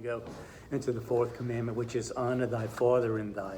go into the fourth commandment, which is honor thy father and thy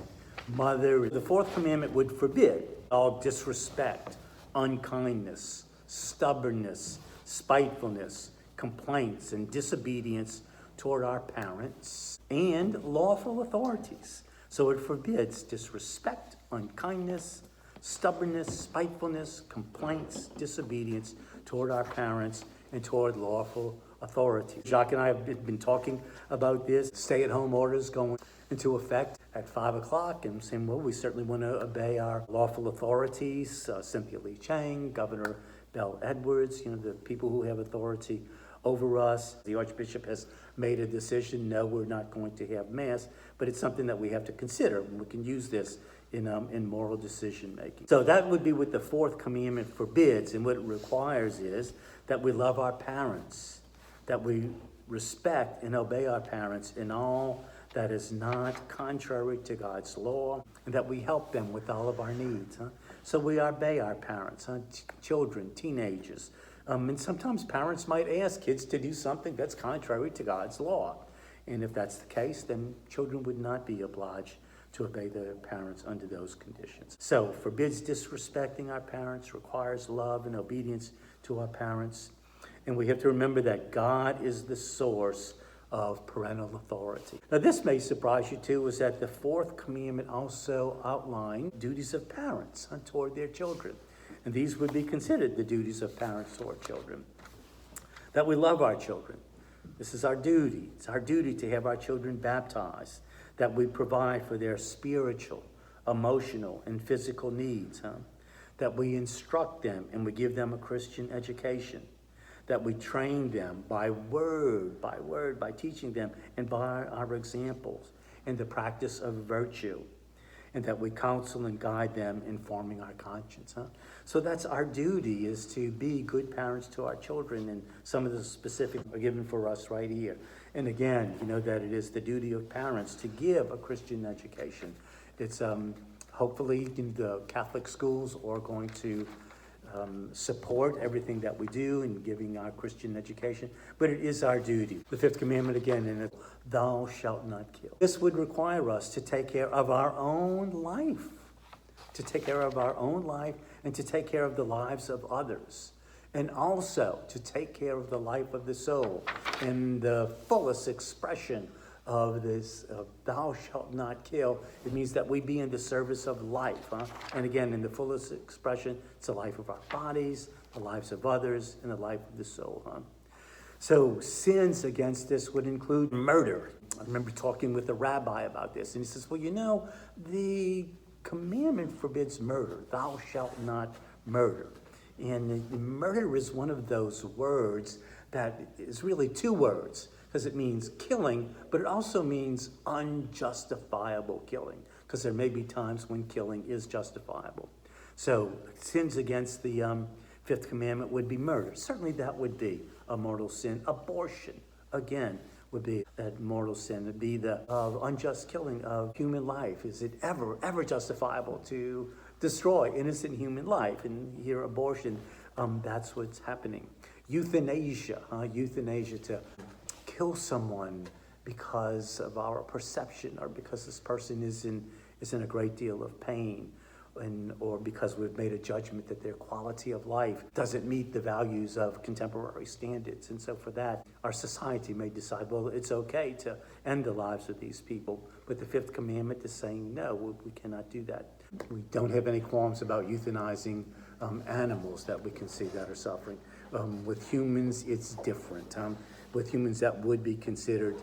mother. The fourth commandment would forbid all disrespect, unkindness, stubbornness, spitefulness, complaints, and disobedience toward our parents and lawful authorities. So it forbids disrespect, unkindness, stubbornness, spitefulness, complaints, disobedience toward our parents and toward lawful authorities. Jacques and I have been talking about this. Stay-at-home orders going into effect at 5 o'clock, and saying, well, we certainly want to obey our lawful authorities, Cynthia Lee Chang, Governor Bell Edwards, the people who have authority over us. The Archbishop has made a decision, no, we're not going to have Mass, but it's something that we have to consider, and we can use this in moral decision making. So that would be what the fourth commandment forbids, and what it requires is that we love our parents, that we respect and obey our parents in all that is not contrary to God's law, and that we help them with all of our needs. So we obey our parents, children, teenagers. And sometimes parents might ask kids to do something that's contrary to God's law. And if that's the case, then children would not be obliged to obey their parents under those conditions. So forbids disrespecting our parents, requires love and obedience to our parents. And we have to remember that God is the source of parental authority. Now this may surprise you too, is that the fourth commandment also outlines duties of parents toward their children. And these would be considered the duties of parents toward children. That we love our children. This is our duty. It's our duty to have our children baptized. That we provide for their spiritual, emotional, and physical needs. That we instruct them and we give them a Christian education. That we train them by word, by teaching them, and by our examples in the practice of virtue, and that we counsel and guide them in forming our conscience. So that's our duty, is to be good parents to our children, and some of the specifics are given for us right here. And again, that it is the duty of parents to give a Christian education. It's hopefully the Catholic schools are going to support everything that we do in giving our Christian education, but it is our duty. The fifth commandment again, and it's, thou shalt not kill. This would require us to take care of our own life, and to take care of the lives of others, and also to take care of the life of the soul in the fullest expression of this, thou shalt not kill. It means that we be in the service of life. And again, in the fullest expression, it's the life of our bodies, the lives of others, and the life of the soul. So sins against this would include murder. I remember talking with a rabbi about this, and he says, well, the commandment forbids murder. Thou shalt not murder. And murder is one of those words that is really two words, because it means killing, but it also means unjustifiable killing, because there may be times when killing is justifiable. So sins against the fifth commandment would be murder. Certainly that would be a mortal sin. Abortion, again, would be that mortal sin. It would be the unjust killing of human life. Is it ever justifiable to destroy innocent human life? And here, abortion, that's what's happening. Euthanasia, to kill someone because of our perception, or because this person is in a great deal of pain, or because we've made a judgment that their quality of life doesn't meet the values of contemporary standards. And so for that, our society may decide, well, it's okay to end the lives of these people. But the fifth commandment is saying, no, we cannot do that. We don't have any qualms about euthanizing animals that we can see that are suffering. With humans, it's different. With humans, that would be considered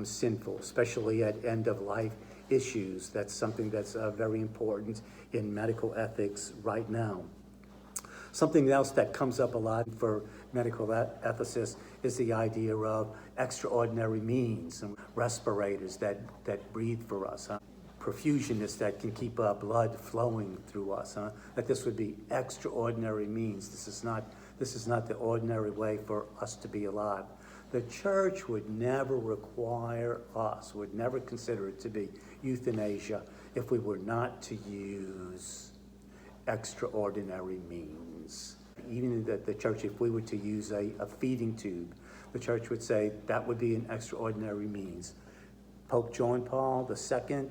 sinful, especially at end-of-life issues. That's something that's very important in medical ethics right now. Something else that comes up a lot for medical ethicists is the idea of extraordinary means, and respirators that breathe for us, perfusionists that can keep blood flowing through us, that this would be extraordinary means. This is not the ordinary way for us to be alive. The church would never require us, would never consider it to be euthanasia if we were not to use extraordinary means. Even the church, if we were to use a feeding tube the church would say that would be an extraordinary means. Pope John Paul II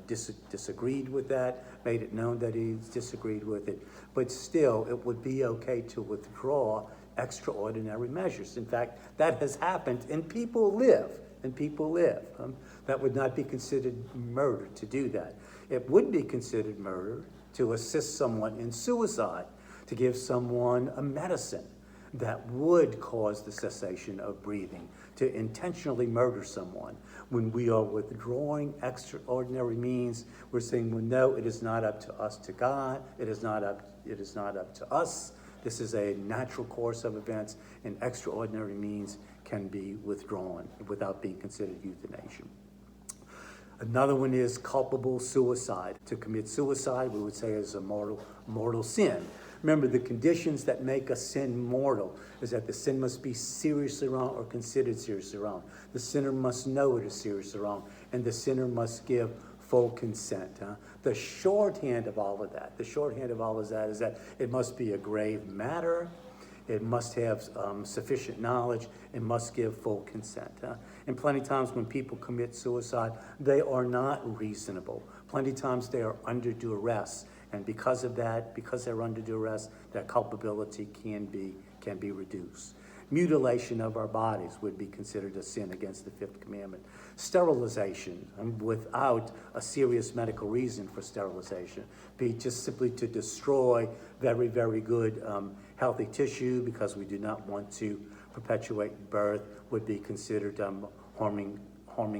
disagreed with that, made it known that he disagreed with it, but still it would be okay to withdraw extraordinary measures. In fact, that has happened, and people live. That would not be considered murder to do that. It would be considered murder to assist someone in suicide, to give someone a medicine that would cause the cessation of breathing, to intentionally murder someone. When we are withdrawing extraordinary means, we're saying, well, no, it is not up to us to God. It is not up to us. This is a natural course of events, and extraordinary means can be withdrawn without being considered euthanasia. Another one is culpable suicide. To commit suicide, we would say, is a mortal sin. Remember, the conditions that make a sin mortal is that the sin must be seriously wrong or considered seriously wrong. The sinner must know it is seriously wrong, and the sinner must give full consent. The shorthand of all of that, is that it must be a grave matter, it must have sufficient knowledge, it must give full consent. And plenty of times when people commit suicide, they are not reasonable. Plenty of times they are under duress. And because of that, because they're under duress, their culpability can be reduced. Mutilation of our bodies would be considered a sin against the fifth commandment. Sterilization, without a serious medical reason for sterilization, be just simply to destroy very, very good healthy tissue because we do not want to perpetuate birth, would be considered harming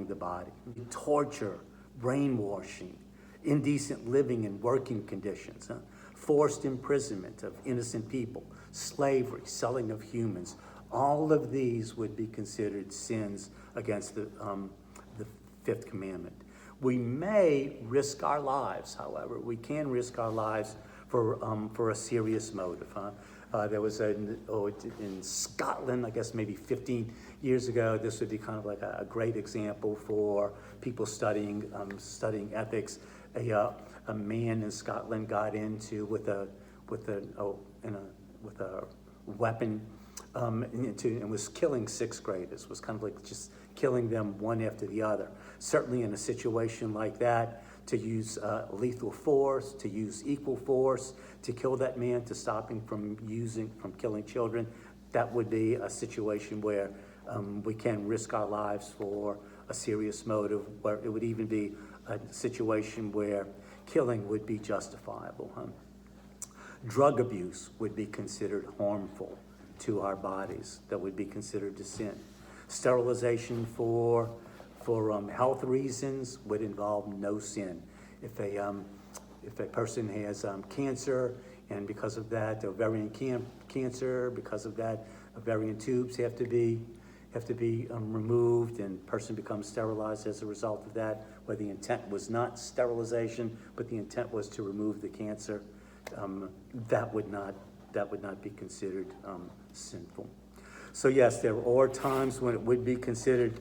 the body. Torture, brainwashing, indecent living and working conditions, forced imprisonment of innocent people, slavery, selling of humans, all of these would be considered sins against the fifth commandment. We may risk our lives, however. We can risk our lives for a serious motive. There was in Scotland, I guess maybe 15 years ago, this would be kind of like a great example for people studying ethics. A man in Scotland got into with a weapon and was killing sixth graders. Was kind of like just killing them one after the other. Certainly in a situation like that, to use lethal force, to use equal force, to kill that man, to stop him from killing children, that would be a situation where we can risk our lives for a serious motive, where it would even be a situation where killing would be justifiable. Drug abuse would be considered harmful to our bodies. That would be considered a sin. Sterilization for health reasons would involve no sin. If a person has cancer, and because of that, ovarian cancer, because of that, ovarian tubes have to be removed, and person becomes sterilized as a result of that, where the intent was not sterilization, but the intent was to remove the cancer, that would not be considered sinful. So yes, there are times when it would be considered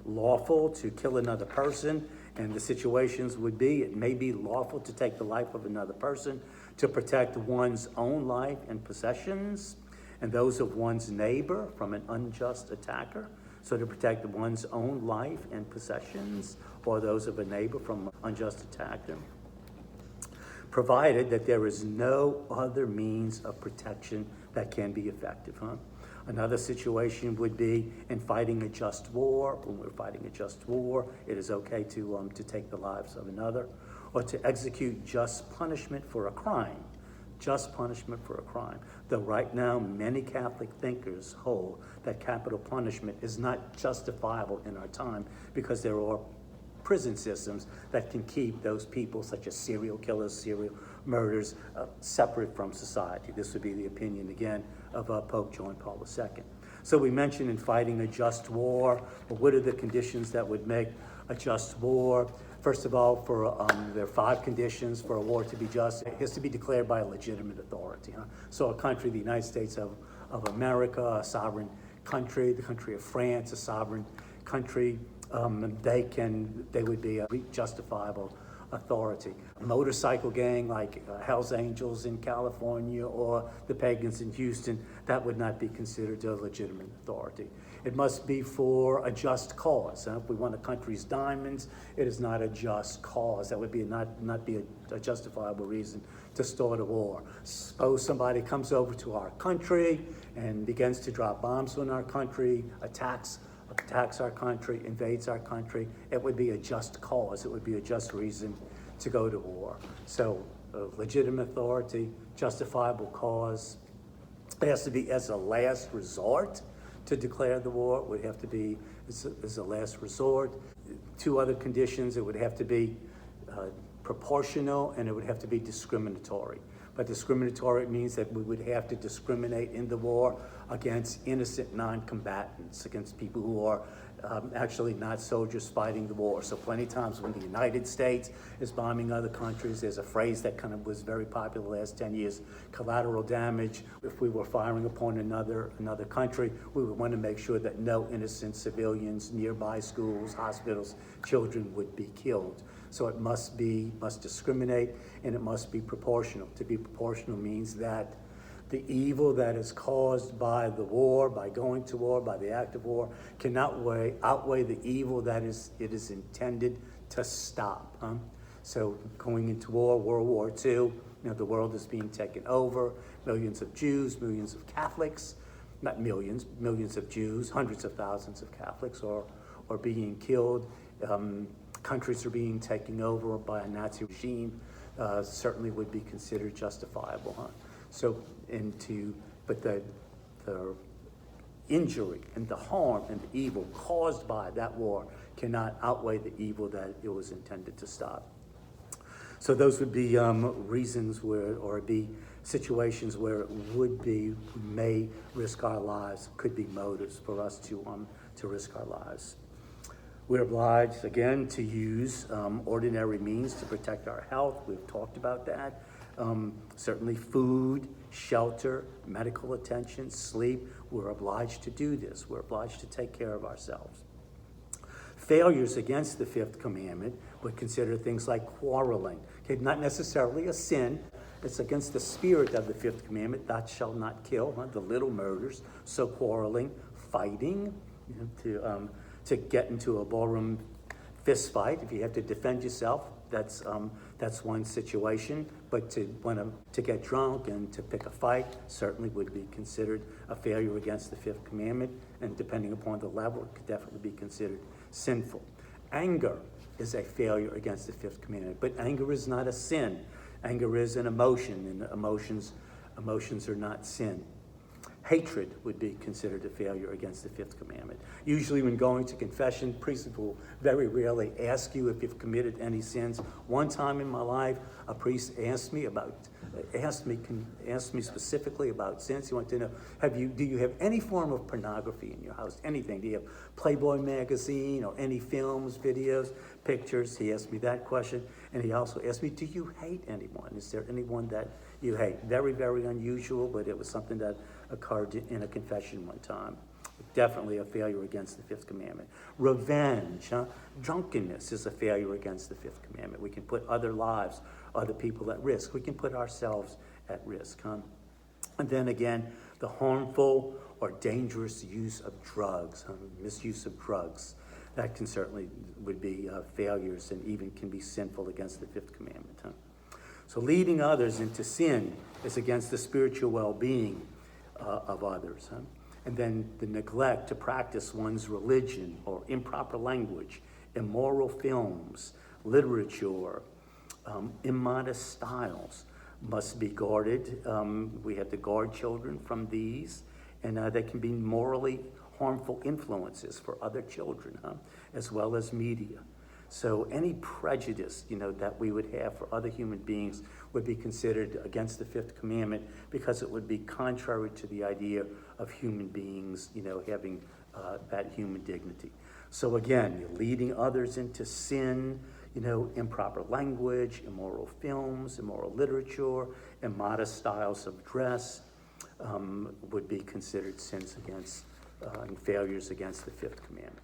lawful to kill another person, and the situations would be, it may be lawful to take the life of another person to protect one's own life and possessions, and those of one's neighbor from an unjust attacker. So to protect one's own life and possessions, or those of a neighbor from an unjust attacker, provided that there is no other means of protection that can be effective. Another situation would be in fighting a just war. When we're fighting a just war, it is okay to take the lives of another, or to execute just punishment for a crime. Just punishment for a crime. Though right now, many Catholic thinkers hold that capital punishment is not justifiable in our time because there are prison systems that can keep those people, such as serial killers, serial murderers, separate from society. This would be the opinion, again, of Pope John Paul II. So we mentioned in fighting a just war, but what are the conditions that would make a just war? First of all, there are 5 conditions for a war to be just. It has to be declared by a legitimate authority. So a country, the United States of America, a sovereign country, the country of France, a sovereign country, they would be justifiable authority. A motorcycle gang like Hell's Angels in California or the Pagans in Houston, that would not be considered a legitimate authority. It must be for a just cause. If we want a country's diamonds, it is not a just cause. That would be not be a justifiable reason to start a war. Suppose somebody comes over to our country and begins to drop bombs on our country, attacks our country, invades our country. It would be a just cause. It would be a just reason to go to war. So legitimate authority, justifiable cause. It has to be as a last resort to declare the war. It would have to be as a last resort. Two other conditions: it would have to be proportional, and it would have to be discriminatory. But discriminatory means that we would have to discriminate in the war against innocent non-combatants, against people who are actually not soldiers fighting the war. So plenty of times when the United States is bombing other countries, there's a phrase that kind of was very popular the last 10 years, collateral damage. If we were firing upon another country, we would want to make sure that no innocent civilians, nearby schools, hospitals, children would be killed. So it must discriminate, and it must be proportional. To be proportional means that the evil that is caused by the war, by going to war, by the act of war, cannot outweigh the evil that it is intended to stop. So going into war, World War II, the world is being taken over. Millions of Jews, millions of Catholics, not millions, millions of Jews, hundreds of thousands of Catholics are being killed. Countries are being taken over by a Nazi regime. Certainly would be considered justifiable. But the injury and the harm and the evil caused by that war cannot outweigh the evil that it was intended to stop. So those would be reasons or be situations where we may risk our lives, could be motives for us to risk our lives. We're obliged, again, to use ordinary means to protect our health. We've talked about that. Certainly food, shelter, medical attention, sleep. We're obliged to do this. We're obliged to take care of ourselves. Failures against the fifth commandment would consider things like quarreling. Okay, not necessarily a sin. It's against the spirit of the fifth commandment, thou shalt not kill, the little murders. So quarreling, fighting, to get into a ballroom fist fight. If you have to defend yourself, that's one situation. But to get drunk and to pick a fight certainly would be considered a failure against the fifth commandment, and depending upon the level, it could definitely be considered sinful. Anger is a failure against the fifth commandment, but anger is not a sin. Anger is an emotion, and emotions are not sin. Hatred would be considered a failure against the fifth commandment. Usually when going to confession, priests will very rarely ask you if you've committed any sins. One time in my life, a priest asked me specifically about sins. He wanted to know, do you have any form of pornography in your house? Anything? Do you have Playboy magazine or any films, videos, pictures? He asked me that question. And he also asked me, do you hate anyone? Is there anyone that you hate? Very, very unusual, but it was something that occurred in a confession one time. Definitely a failure against the fifth commandment. Revenge, drunkenness is a failure against the fifth commandment. We can put other lives, other people at risk. We can put ourselves at risk. And then again, the harmful or dangerous use of drugs, misuse of drugs. That can certainly would be failures and even can be sinful against the fifth commandment. So leading others into sin is against the spiritual well-being of others. And then the neglect to practice one's religion or improper language, immoral films, literature, immodest styles must be guarded. We have to guard children from these, and they can be morally harmful influences for other children, as well as media. So any prejudice, that we would have for other human beings would be considered against the fifth commandment, because it would be contrary to the idea of human beings, having that human dignity. So again, you're leading others into sin, improper language, immoral films, immoral literature, immodest styles of dress would be considered sins against and failures against the fifth commandment.